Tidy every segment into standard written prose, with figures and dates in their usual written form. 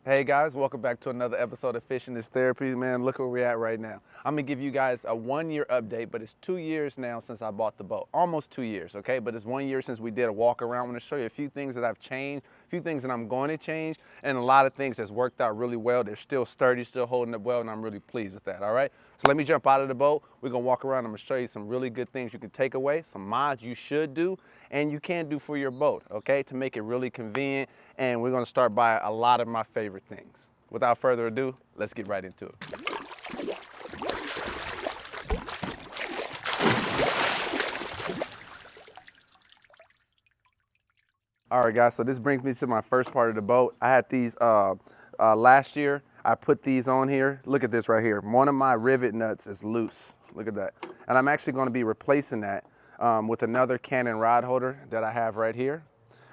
Hey guys, welcome back to another episode of Fishing is Therapy. Man, look where we're at right now. I'm gonna give you guys a 1-year update, but it's 2 years now since I bought the boat. Almost 2 years, okay? But it's 1 year since we did a walk around. I'm gonna show you a few things that I've changed, a few things that I'm going to change, and a lot of things that's worked out really well. They're still sturdy, still holding up well, and I'm really pleased with that, all right? So let me jump out of the boat. We're gonna walk around. I'm gonna show you some really good things you can take away, some mods you should do, and you can do for your boat, okay? To make it really convenient, and we're gonna start by a lot of my favorite things. Without further ado, let's get right into it. All right, guys, so this brings me to my first part of the boat. I had these last year. I put these on here. Look at this right here. One of my rivet nuts is loose. Look at that. And I'm actually going to be replacing that with another Canon rod holder that I have right here.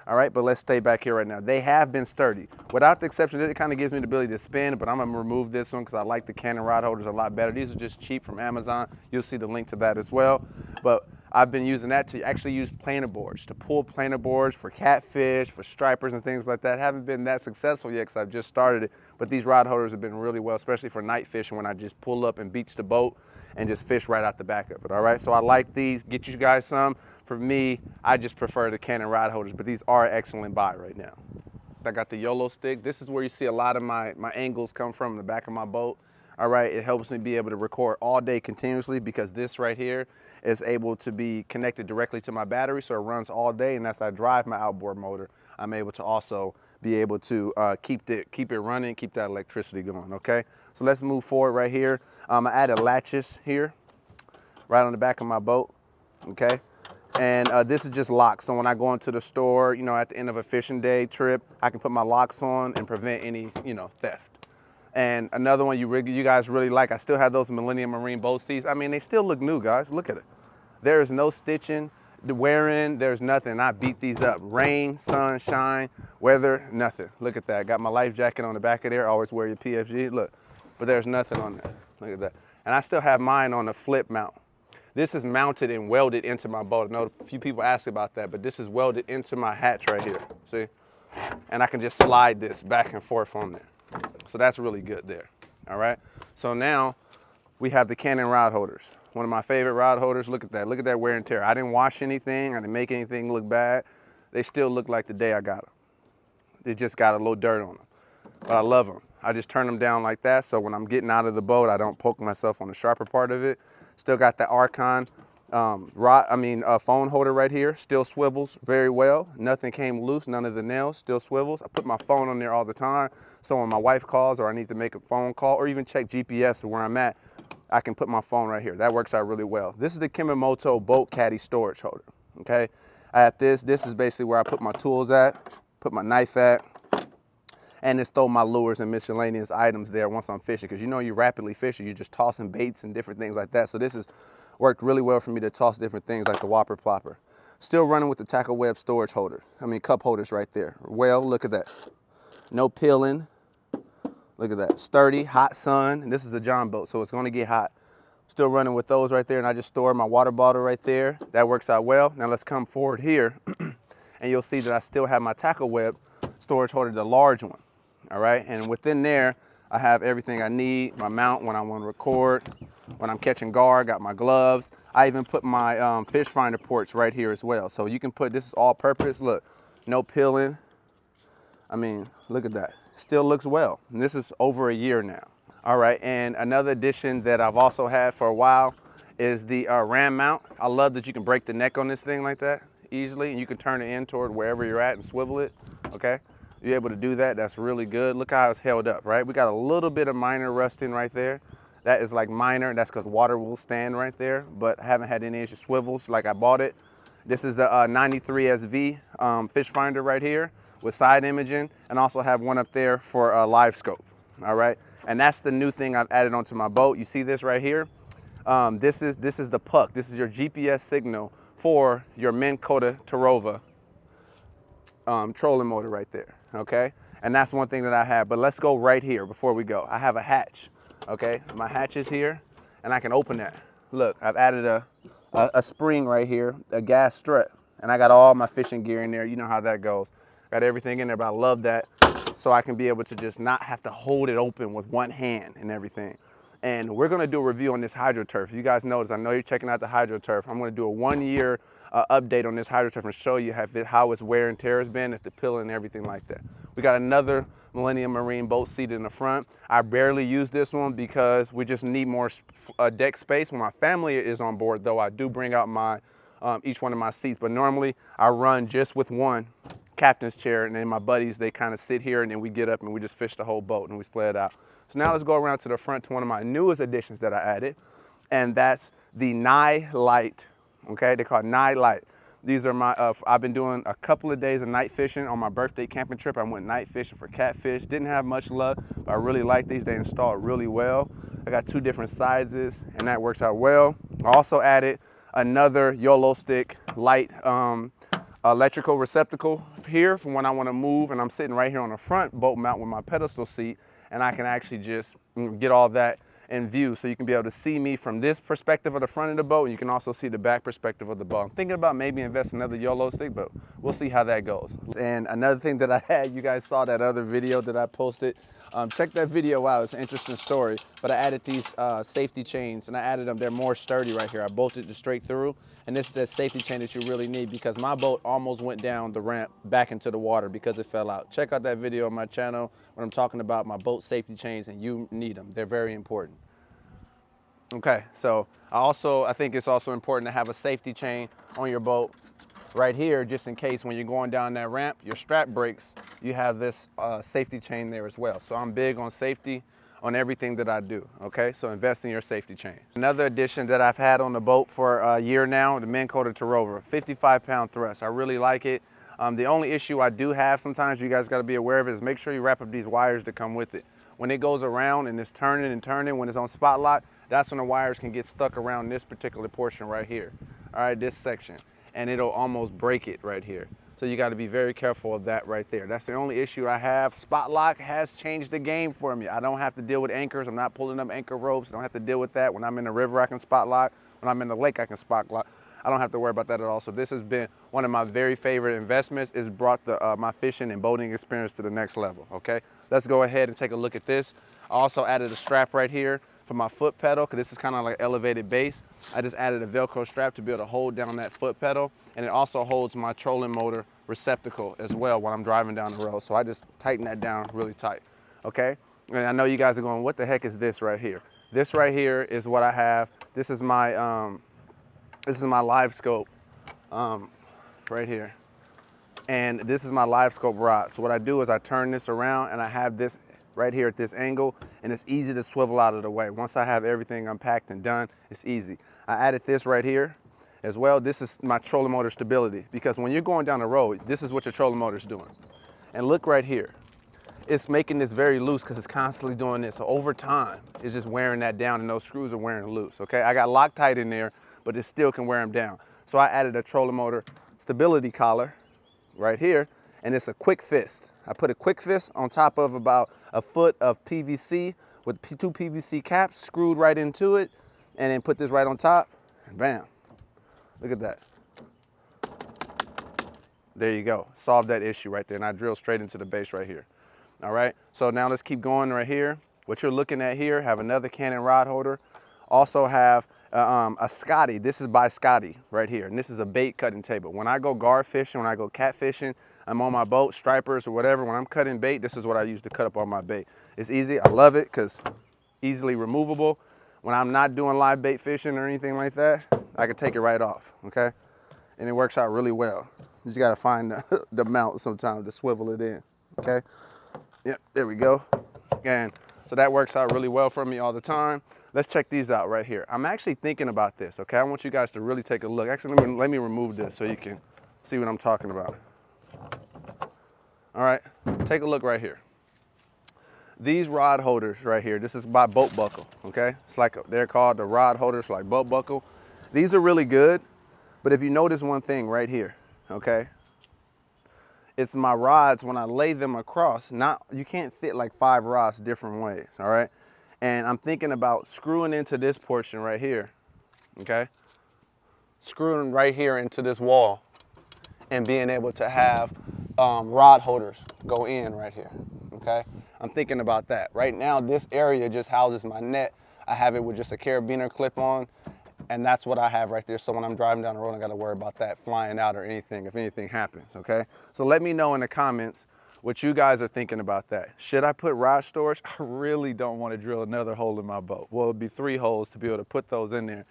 All right, but let's stay back here right now. They have been sturdy. Without the exception, it kind of gives me the ability to spin, but I'm gonna remove this one because I like the Canon rod holders a lot better. These are just cheap from Amazon. You'll see the link to that as well. But I've been using that to actually use planer boards, to pull planer boards for catfish, for stripers and things like that. Haven't been that successful yet because I've just started it, but these rod holders have been really well, especially for night fishing when I just pull up and beach the boat and just fish right out the back of it, all right? So I like these, get you guys some. For me, I just prefer the Canon rod holders, but these are excellent buy right now. I got the YOLO stick. This is where you see a lot of my angles come from in the back of my boat. All right, it helps me be able to record all day continuously because this right here is able to be connected directly to my battery, so it runs all day, and as I drive my outboard motor, I'm able to also be able to keep it running, keep that electricity going, okay? So let's move forward right here. I added latches here, right on the back of my boat, okay? And this is just locks, so when I go into the store, you know, at the end of a fishing day trip, I can put my locks on and prevent any, you know, theft. And another one you guys really like, I still have those Millennium marine boat seats. I mean, they still look new, guys. Look at it. There is no stitching, the wearing, there's nothing. I beat these up. Rain, sunshine, weather, nothing. Look at that. Got my life jacket on the back of there. Always wear your PFG. Look, but there's nothing on there. Look at that. And I still have mine on a flip mount. This is mounted and welded into my boat. I know a few people ask about that, but this is welded into my hatch right here. See? And I can just slide this back and forth on there. So that's really good there, all right? So now we have the Canon rod holders. One of my favorite rod holders. Look at that wear and tear. I didn't wash anything, I didn't make anything look bad. They still look like the day I got them. They just got a little dirt on them, but I love them. I just turn them down like that, so when I'm getting out of the boat, I don't poke myself on the sharper part of it. Still got the Archon phone holder right here, still swivels very well. Nothing came loose, none of the nails, still swivels. I put my phone on there all the time, so when my wife calls or I need to make a phone call or even check GPS or where I'm at, I can put my phone right here. That works out really well. This is the Kimamoto boat caddy storage holder, okay? I have this is basically where I put my tools at, put my knife at, and just throw my lures and miscellaneous items there once I'm fishing, because you know you're rapidly fishing, you're just tossing baits and different things like that. So this has worked really well for me to toss different things like the Whopper Plopper. Still running with the tackle web storage holders. Cup holders right there. Well, look at that. No peeling. Look at that. Sturdy, hot sun. And this is a Jon Boat, so it's gonna get hot. Still running with those right there, and I just store my water bottle right there. That works out well. Now let's come forward here, and you'll see that I still have my tackle web storage holder, the large one. All right, and within there, I have everything I need, my mount when I want to record, when I'm catching gar, got my gloves. I even put my fish finder ports right here as well. So you can put, this is all purpose, look, no peeling. Look at that, still looks well. And this is over a year now. All right, and another addition that I've also had for a while is the ram mount. I love that you can break the neck on this thing like that easily, and you can turn it in toward wherever you're at and swivel it, okay? You're able to do that, that's really good. Look how it's held up, right? We got a little bit of minor rusting right there. That is like minor, that's because water will stand right there, but I haven't had any issue. Swivels like I bought it. This is the 93 SV fish finder right here with side imaging, and also have one up there for live scope, all right? And that's the new thing I've added onto my boat. You see this right here? This is the puck. This is your GPS signal for your Minn Kota Tarova trolling motor right there, okay? And that's one thing that I have, but let's go right here before we go. I have a hatch, okay? My hatch is here, and I can open that. Look, I've added a spring right here, a gas strut, and I got all my fishing gear in there. You know how that goes. Got everything in there, but I love that. so I can be able to just not have to hold it open with one hand and everything. And we're gonna do a review on this HydroTurf. You guys notice, I know you're checking out the HydroTurf. I'm gonna do a 1-year update on this HydroTurf and show you how its wear and tear has been, if the pillar and everything like that. We got another Millennium Marine boat seat in the front. I barely use this one because we just need more deck space. When my family is on board though, I do bring out my each one of my seats, but normally I run just with one captain's chair, and then my buddies, they kind of sit here, and then we get up and we just fish the whole boat and we split it out. So now let's go around to the front to one of my newest additions that I added, and that's the Nye Light. Okay, they're called Nye Light. These are my, I've been doing a couple of days of night fishing on my birthday camping trip. I went night fishing for catfish. Didn't have much luck, but I really like these. They installed really well. I got 2 different sizes, and that works out well. I also added another YOLO stick light electrical receptacle here for when I want to move, and I'm sitting right here on the front boat mount with my pedestal seat, and I can actually just get all that in view, so you can be able to see me from this perspective of the front of the boat, and you can also see the back perspective of the boat. I'm thinking about maybe investing another YOLO stick, but we'll see how that goes. And another thing that I had, you guys saw that other video that I posted. Check that video out, it's an interesting story. But I added these safety chains, and I added them, they're more sturdy right here. I bolted it straight through, and this is that safety chain that you really need, because my boat almost went down the ramp back into the water because it fell out. Check out that video on my channel when I'm talking about my boat safety chains, and you need them. They're very important. Okay, so I think it's also important to have a safety chain on your boat right here, just in case when you're going down that ramp, your strap breaks, you have this safety chain there as well. So I'm big on safety on everything that I do, okay? So invest in your safety chain. Another addition that I've had on the boat for a year now, the Minn Kota Terrover, 55-pound thrust. I really like it. The only issue I do have sometimes, you guys gotta be aware of, is make sure you wrap up these wires that come with it. When it goes around and it's turning and turning, when it's on spot lock, that's when the wires can get stuck around this particular portion right here, all right, this section, and it'll almost break it right here. So you got to be very careful of that right there. That's the only issue I have. Spot lock has changed the game for me. I don't have to deal with anchors. I'm not pulling up anchor ropes. I don't have to deal with that. When I'm in the river, I can spot lock. When I'm in the lake, I can spot lock. I don't have to worry about that at all. So this has been one of my very favorite investments. It's brought my fishing and boating experience to the next level, okay? Let's go ahead and take a look at this. I also added a strap right here for my foot pedal, because this is kind of like elevated base. I just added a Velcro strap to be able to hold down that foot pedal, and it also holds my trolling motor receptacle as well when I'm driving down the road. So I just tighten that down really tight, okay? And I know you guys are going, what the heck is this right here? This right here is what I have. This is my live scope right here. And this is my live scope rod. So what I do is I turn this around, and I have this right here at this angle, and it's easy to swivel out of the way. Once I have everything unpacked and done, it's easy. I added this right here as well. This is my trolling motor stability, because when you're going down the road, this is what your trolling motor is doing. And look right here. It's making this very loose because it's constantly doing this. So over time, it's just wearing that down, and those screws are wearing loose, okay? I got Loctite in there, but it still can wear them down. So I added a trolling motor stability collar right here, and it's a quick fist. I put a quick fist on top of about a foot of PVC with 2 PVC caps screwed right into it, and then put this right on top, and bam. Look at that. There you go. Solved that issue right there, and I drilled straight into the base right here. All right, so now let's keep going right here. What you're looking at here, have another Canon rod holder. Also have a Scotty. This is by Scotty right here, and this is a bait cutting table. When I go gar fishing, when I go cat fishing, I'm on my boat, stripers or whatever, when I'm cutting bait, this is what I use to cut up all my bait. It's easy, I love it because easily removable. When I'm not doing live bait fishing or anything like that, I can take it right off, okay? And it works out really well. You just gotta find the mount sometimes to swivel it in, okay? Yep, there we go. And so that works out really well for me all the time. Let's check these out right here. I'm actually thinking about this, okay? I want you guys to really take a look. Actually, let me remove this so you can see what I'm talking about. All right, take a look right here. These rod holders right here, this is by Boat Buckle, okay? It's like, they're called the rod holders like Boat Buckle. These are really good, but if you notice one thing right here, okay? It's my rods, when I lay them across, you can't fit like 5 rods different ways, all right? And I'm thinking about screwing into this portion right here, okay? Screwing right here into this wall and being able to have rod holders go in right here, okay? I'm thinking about that. Right now, this area just houses my net. I have it with just a carabiner clip on, and that's what I have right there. So when I'm driving down the road, I gotta worry about that flying out or anything, if anything happens, okay? So let me know in the comments what you guys are thinking about that. Should I put rod storage? I really don't want to drill another hole in my boat. Well, it'd be 3 holes to be able to put those in there,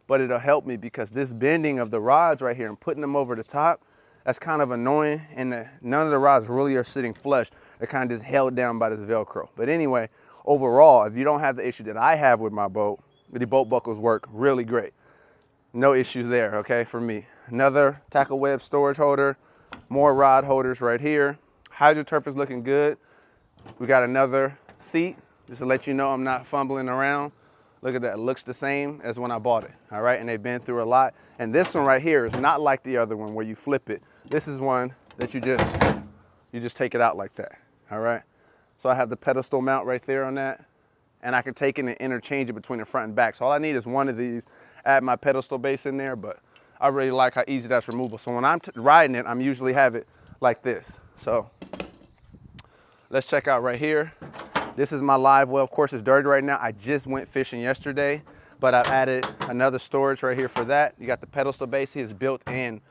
but it'll help me because this bending of the rods right here and putting them over the top, that's kind of annoying, and none of the rods really are sitting flush. They're kind of just held down by this Velcro. But anyway, overall, if you don't have the issue that I have with my boat, the boat buckles work really great. No issues there, okay, for me. Another tackle web storage holder, more rod holders right here. HydroTurf is looking good. We got another seat, just to let you know I'm not fumbling around. Look at that, it looks the same as when I bought it, all right? And they've been through a lot. And this one right here is not like the other one where you flip it. This is one that you just take it out like that, all right? So I have the pedestal mount right there on that, and I can take it and interchange it between the front and back. So all I need is one of these, add my pedestal base in there, but I really like how easy that's removable. So when I'm riding it, I'm usually have it like this. So let's check out right here. This is my live well. Of course, it's dirty right now. I just went fishing yesterday, but I've added another storage right here for that. You got the pedestal base, it's built in,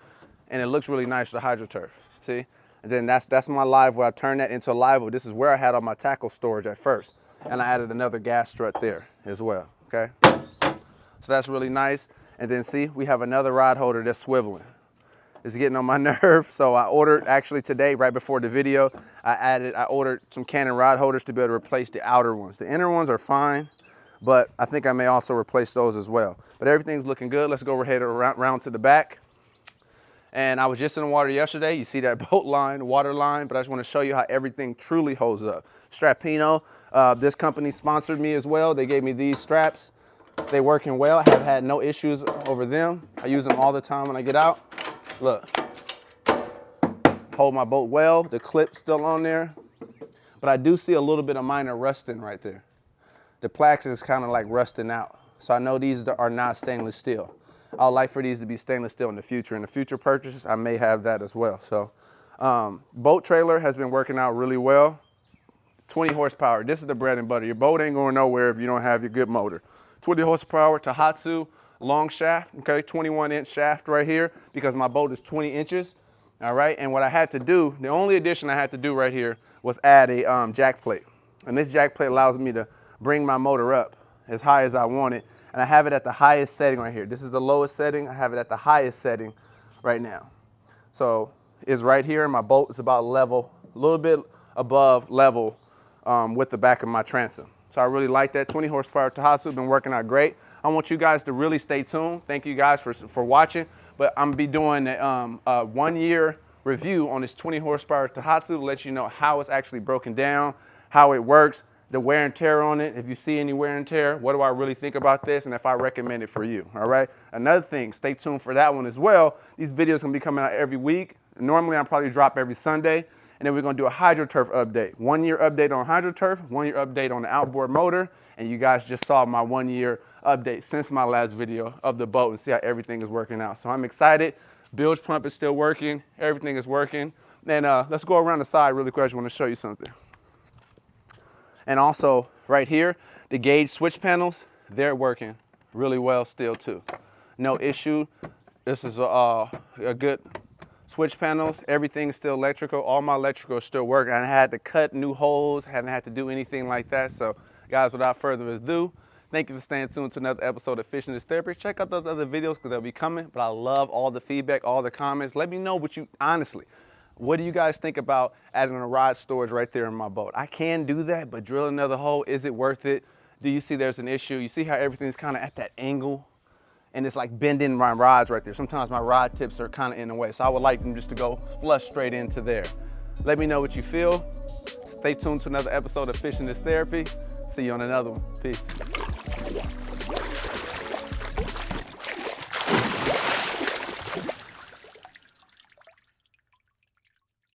and it looks really nice with the HydroTurf, see? And then that's my live well. I turned that into a live well. This is where I had all my tackle storage at first, and I added another gas strut there as well, okay? So that's really nice. And then see, we have another rod holder that's swiveling. It's getting on my nerve. So I ordered, actually today, right before the video, I ordered some Canon Rod Holders to be able to replace the outer ones. The inner ones are fine, but I think I may also replace those as well. But everything's looking good. Let's go ahead around to the back. And I was just in the water yesterday. You see that boat line, water line, but I just want to show you how everything truly holds up. STRAPINNO, this company sponsored me as well. They gave me these straps. They're working well. I have had no issues over them. I use them all the time when I get out. Look, hold my boat well. The clip's still on there, but I do see a little bit of minor rusting right there. The plastic is kind of like rusting out. So I know these are not stainless steel. I would like for these to be stainless steel in the future. In the future purchases, I may have that as well. So boat trailer has been working out really well. 20 horsepower, this is the bread and butter. Your boat ain't going nowhere if you don't have your good motor. 20 horsepower, Tohatsu, long shaft, okay, 21-inch shaft right here because my boat is 20 inches, all right? And what I had to do, the only addition I had to do right here was add a jack plate. And this jack plate allows me to bring my motor up as high as I want it. And I have it at the highest setting right here. This is the lowest setting. I have it at the highest setting right now. So it's right here, and my boat is about level, a little bit above level with the back of my transom. So I really like that. 20 horsepower Tohatsu, been working out great. I want you guys to really stay tuned. Thank you guys for watching. But I'm gonna be doing a 1-year review on this 20 horsepower Tohatsu to let you know how it's actually broken down, how it works, the wear and tear on it. If you see any wear and tear, what do I really think about this, and if I recommend it for you, all right? Another thing, stay tuned for that one as well. These videos gonna be coming out every week. Normally I'll probably drop every Sunday. And then we're gonna do a HydroTurf update. 1-year update on HydroTurf, 1-year update on the outboard motor, and you guys just saw my 1-year update since my last video of the boat and see how everything is working out. So I'm excited. Bilge pump is still working. Everything is working. And let's go around the side really quick. I just wanna show you something. And also right here, the gauge switch panels, they're working really well still too. No issue. This is a good switch panels, everything is still electrical. All my electrical is still working. I had to cut new holes, haven't had to do anything like that. So guys, without further ado, thank you for staying tuned to another episode of Fishing is Therapy. Check out those other videos because they'll be coming. But I love all the feedback, all the comments. Let me know what you, honestly, what do you guys think about adding a rod storage right there in my boat? I can do that, but drill another hole, is it worth it? Do you see there's an issue? You see how everything's kind of at that angle? And it's like bending my rods right there. Sometimes my rod tips are kind of in the way. So I would like them just to go flush straight into there. Let me know what you feel. Stay tuned to another episode of Fishing is Therapy. See you on another one. Peace.